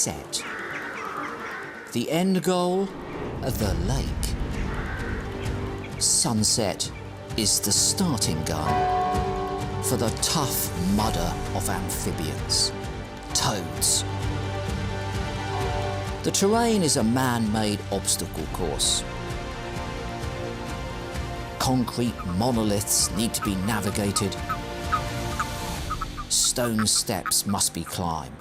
Set. The end goal? The lake. Sunset is the starting gun for the tough mudder of amphibians, toads. The terrain is a man-made obstacle course. Concrete monoliths need to be navigated. Stone steps must be climbed.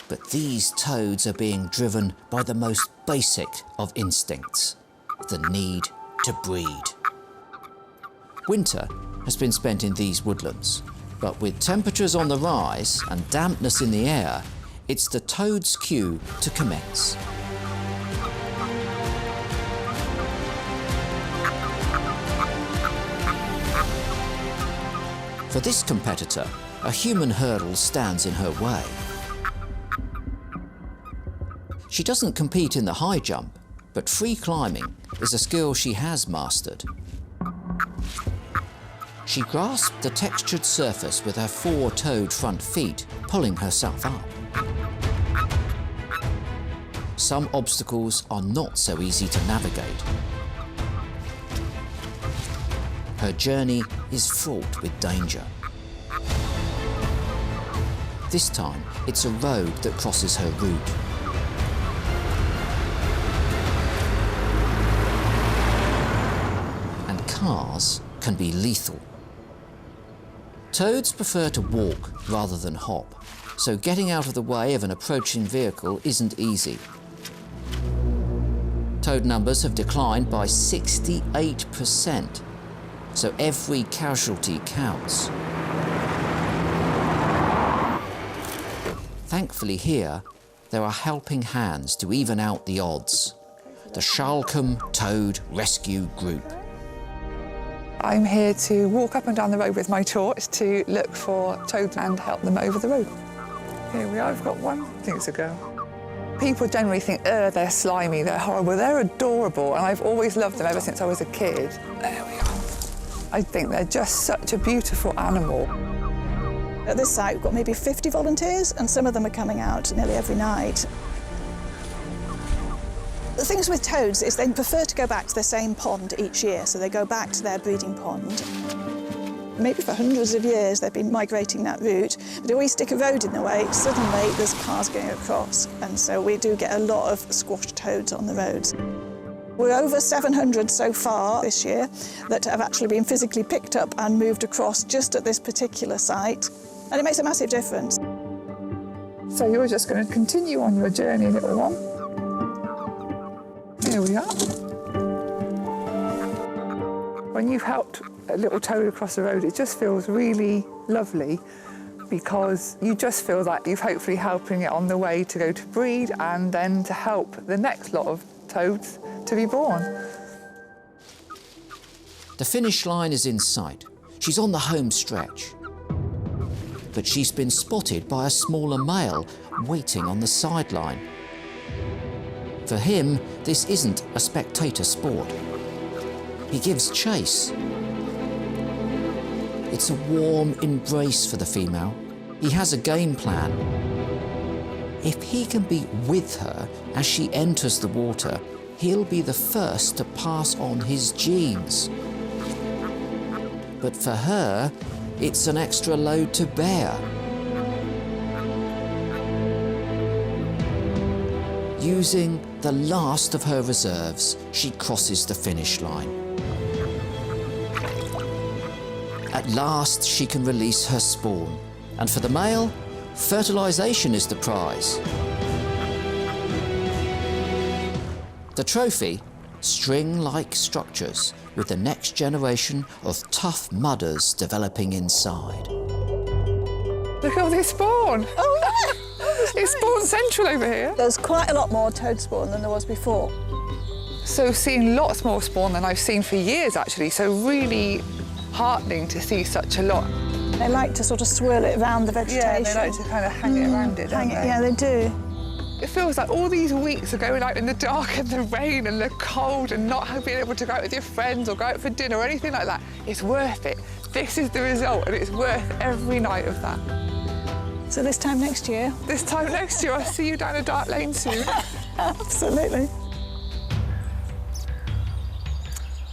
But these toads are being driven by the most basic of instincts, the need to breed. Winter has been spent in these woodlands, but with temperatures on the rise and dampness in the air, it's the toad's cue to commence. For this competitor, a human hurdle stands in her way. She doesn't compete in the high jump, but free climbing is a skill she has mastered. She grasped the textured surface with her 4 toed front feet, pulling herself up. Some obstacles are not so easy to navigate. Her journey is fraught with danger. This time, it's a road that crosses her route. And cars can be lethal. Toads prefer to walk rather than hop, so getting out of the way of an approaching vehicle isn't easy. Toad numbers have declined by 68%, so every casualty counts. Thankfully here, there are helping hands to even out the odds. The Shalcombe Toad Rescue Group. I'm here to walk up and down the road with my torch to look for toads and help them over the road. Here we are, I've got one. I think it's a girl. People generally think, they're slimy, they're horrible. They're adorable, and I've always loved them ever since I was a kid. There we are. I think they're just such a beautiful animal. At this site, we've got maybe 50 volunteers, and some of them are coming out nearly every night. The things with toads is they prefer to go back to the same pond each year, so they go back to their breeding pond. Maybe for hundreds of years they've been migrating that route, but if we stick a road in the way, suddenly there's cars going across, and so we do get a lot of squashed toads on the roads. We're over 700 so far this year that have actually been physically picked up and moved across just at this particular site, and it makes a massive difference. So you're just going to continue on your journey, little one. Here we are. When you've helped a little toad across the road, it just feels really lovely because you just feel that you've hopefully helping it on the way to go to breed and then to help the next lot of toads to be born. The finish line is in sight. She's on the home stretch. But she's been spotted by a smaller male waiting on the sideline. For him, this isn't a spectator sport. He gives chase. It's a warm embrace for the female. He has a game plan. If he can be with her as she enters the water, he'll be the first to pass on his genes. But for her, it's an extra load to bear. Using the last of her reserves, she crosses the finish line. At last, she can release her spawn. And for the male, fertilization is the prize. The trophy, string-like structures with the next generation of tough mudders developing inside. Look at all this spawn. Oh, yeah! It's spawn central over here. There's quite a lot more toad spawn than there was before. So seeing lots more spawn than I've seen for years, actually, so really heartening to see such a lot. They like to sort of swirl it around the vegetation. Yeah, they like to kind of hang it around it, don't they? Yeah, they do. It feels like all these weeks are going out in the dark and the rain and the cold and not being able to go out with your friends or go out for dinner or anything like that. It's worth it. This is the result, and it's worth every night of that. So this time next year? This time next year, I'll see you down a dark lane soon. Absolutely.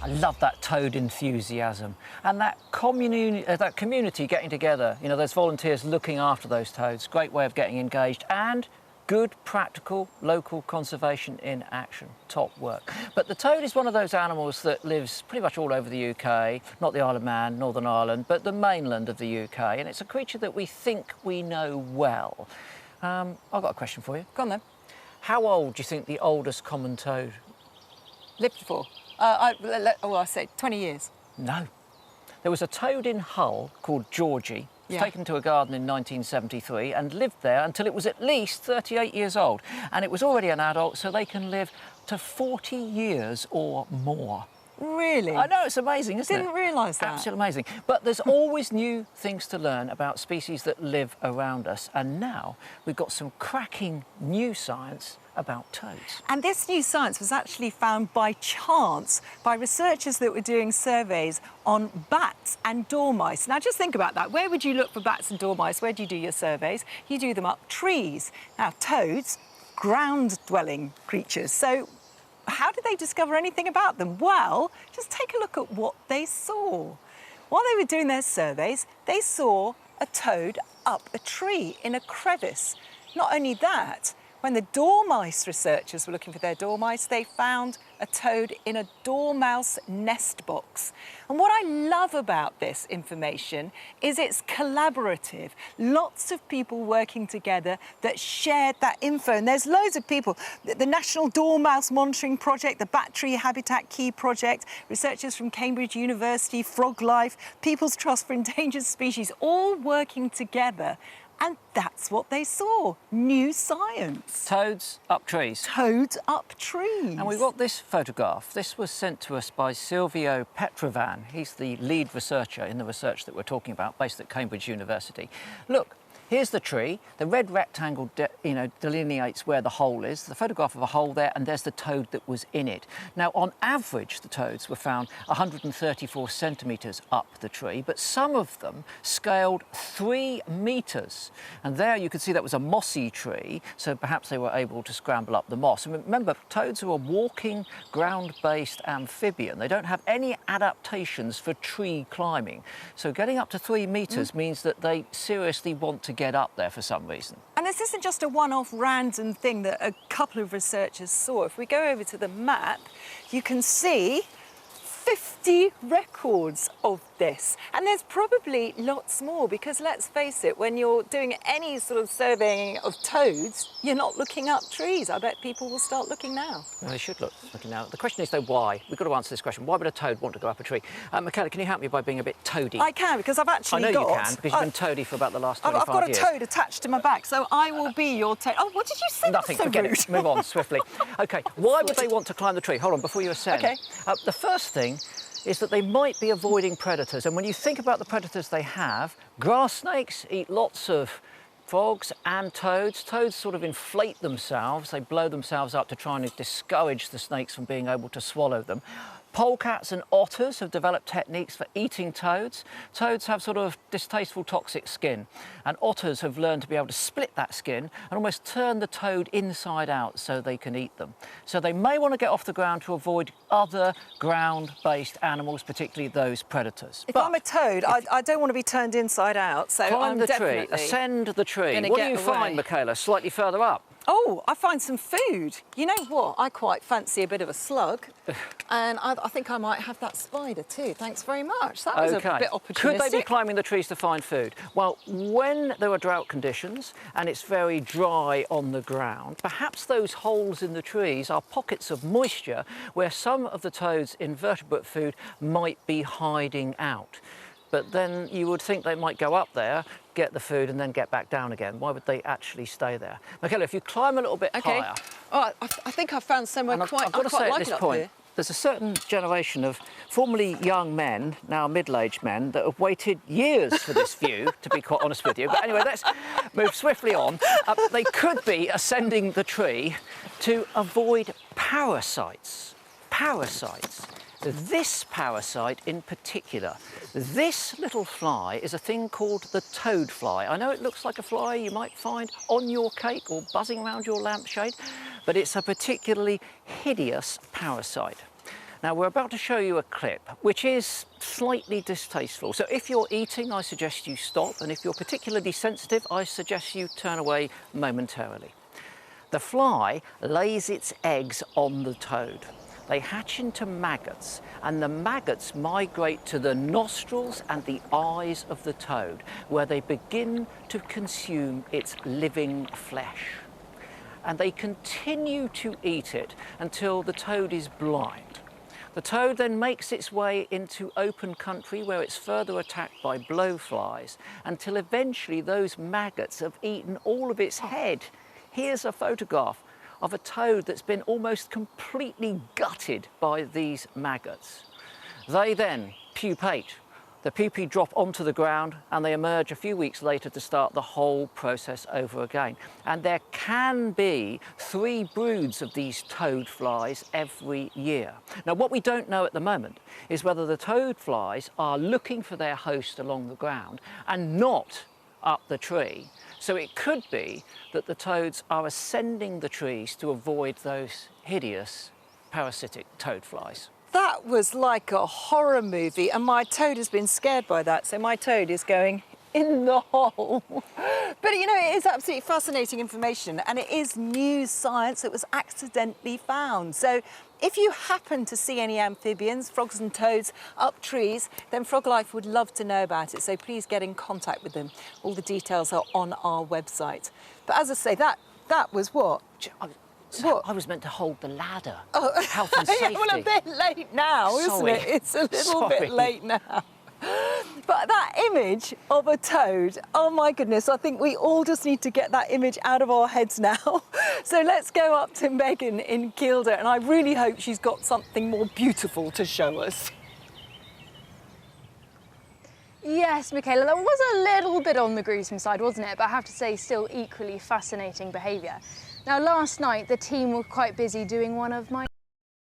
I love that toad enthusiasm and that community getting together. You know, there's volunteers looking after those toads. Great way of getting engaged and good, practical, local conservation in action. Top work. But the toad is one of those animals that lives pretty much all over the UK, not the Isle of Man, Northern Ireland, but the mainland of the UK. And it's a creature that we think we know well. I've got a question for you. Go on then. How old do you think the oldest common toad Lived for? I say 20 years. No. There was a toad in Hull called Georgie. It was Yeah. taken to a garden in 1973 and lived there until it was at least 38 years old. And it was already an adult, so they can live to 40 years or more. Really? I know, it's amazing, isn't it? Didn't realise that. Absolutely amazing. But there's always new things to learn about species that live around us. And now we've got some cracking new science about toads. And this new science was actually found by chance by researchers that were doing surveys on bats and dormice. Now, just think about that. Where would you look for bats and dormice? Where do you do your surveys? You do them up trees. Now, toads, ground-dwelling creatures. So how did they discover anything about them? Well, just take a look at what they saw. While they were doing their surveys, they saw a toad up a tree in a crevice. Not only that, when the dormice researchers were looking for their dormice, they found a toad in a dormouse nest box. And what I love about this information is it's collaborative. Lots of people working together that shared that info. And there's loads of people. The National Dormouse Monitoring Project, the Bat Tree Habitat Key Project, researchers from Cambridge University, Frog Life, People's Trust for Endangered Species, all working together. And that's what they saw, new science. Toads up trees. Toads up trees. And we've got this photograph. This was sent to us by Silvio Petrovan. He's the lead researcher in the research that we're talking about, based at Cambridge University. Look, here's the tree. The red rectangle delineates where the hole is. The photograph of a hole there, and there's the toad that was in it. Now, on average, the toads were found 134 centimetres up the tree, but some of them scaled 3 metres. And there you can see that was a mossy tree, so perhaps they were able to scramble up the moss. And remember, toads are a walking, ground-based amphibian. They don't have any adaptations for tree climbing. So getting up to 3 metres means that they seriously want to get up there for some reason. And this isn't just a one-off random thing that a couple of researchers saw. If we go over to the map, you can see 50 records of this. And there's probably lots more because, let's face it, when you're doing any sort of surveying of toads, you're not looking up trees. I bet people will start looking now. Well, they should look looking now. The question is, though, why? We've got to answer this question. Why would a toad want to go up a tree? Michaela, can you help me by being a bit toady? I can, because I've actually I know got... you can, because you've been toady for about the last 25 I've got years. a toad attached to my back, so I will be your toad. Oh, what did you say? Nothing, That's so forget rude. it. Move on swiftly. OK, why would they want to climb the tree? Hold on, before you ascend. OK. The first thing is that they might be avoiding predators. And when you think about the predators they have, grass snakes eat lots of frogs and toads. Toads sort of inflate themselves. They blow themselves up to try and discourage the snakes from being able to swallow them. Polecats and otters have developed techniques for eating toads. Toads have sort of distasteful toxic skin, and otters have learned to be able to split that skin and almost turn the toad inside out so they can eat them. So they may want to get off the ground to avoid other ground-based animals, particularly those predators. If I'm a toad, I don't want to be turned inside out, so Climb I'm the tree, definitely ascend the tree. gonna What do get you away. find, Michaela, slightly further up? Oh, I find some food. You know what? I quite fancy a bit of a slug. And I think I might have that spider too. Thanks very much. That was a bit opportunistic. Could they be climbing the trees to find food? Well, when there are drought conditions and it's very dry on the ground, perhaps those holes in the trees are pockets of moisture where some of the toad's invertebrate food might be hiding out. But then you would think they might go up there, get the food and then get back down again. Why would they actually stay there? Michaela, if you climb a little bit higher... Oh, I think I found somewhere And quite... I've got to say at this point, there's a certain generation of formerly young men, now middle-aged men, that have waited years for this view, to be quite honest with you. But anyway, let's move swiftly on. They could be ascending the tree to avoid parasites. Parasites. this parasite in particular. This little fly is a thing called the toad fly. I know it looks like a fly you might find on your cake or buzzing around your lampshade, but it's a particularly hideous parasite. Now we're about to show you a clip which is slightly distasteful. So if you're eating, I suggest you stop, and if you're particularly sensitive, I suggest you turn away momentarily. The fly lays its eggs on the toad. They hatch into maggots, and the maggots migrate to the nostrils and the eyes of the toad, where they begin to consume its living flesh. And they continue to eat it until the toad is blind. The toad then makes its way into open country where it's further attacked by blowflies until eventually those maggots have eaten all of its head. Here's a photograph of a toad that's been almost completely gutted by these maggots. They then pupate. The pupae drop onto the ground and they emerge a few weeks later to start the whole process over again. And there can be 3 broods of these toad flies every year. Now, what we don't know at the moment is whether the toad flies are looking for their host along the ground and not up the tree. So it could be that the toads are ascending the trees to avoid those hideous parasitic toad flies. That was like a horror movie, and my toad has been scared by that, so my toad is going in the hole. But you know, it is absolutely fascinating information, and it is new science that was accidentally found. So if you happen to see any amphibians, frogs and toads up trees, then Frog Life would love to know about it, so please get in contact with them. All the details are on our website. But as I say, that was what? So I was meant to hold the ladder. Oh, health and safety. Yeah, well, a bit late now, isn't it? It's a little bit late now. But that image of a toad, oh my goodness, I think we all just need to get that image out of our heads now. So let's go up to Megan in Kielder, and I really hope she's got something more beautiful to show us. Yes, Michaela, that was a little bit on the gruesome side, wasn't it? But I have to say, still equally fascinating behaviour. Now, last night, the team were quite busy doing one of my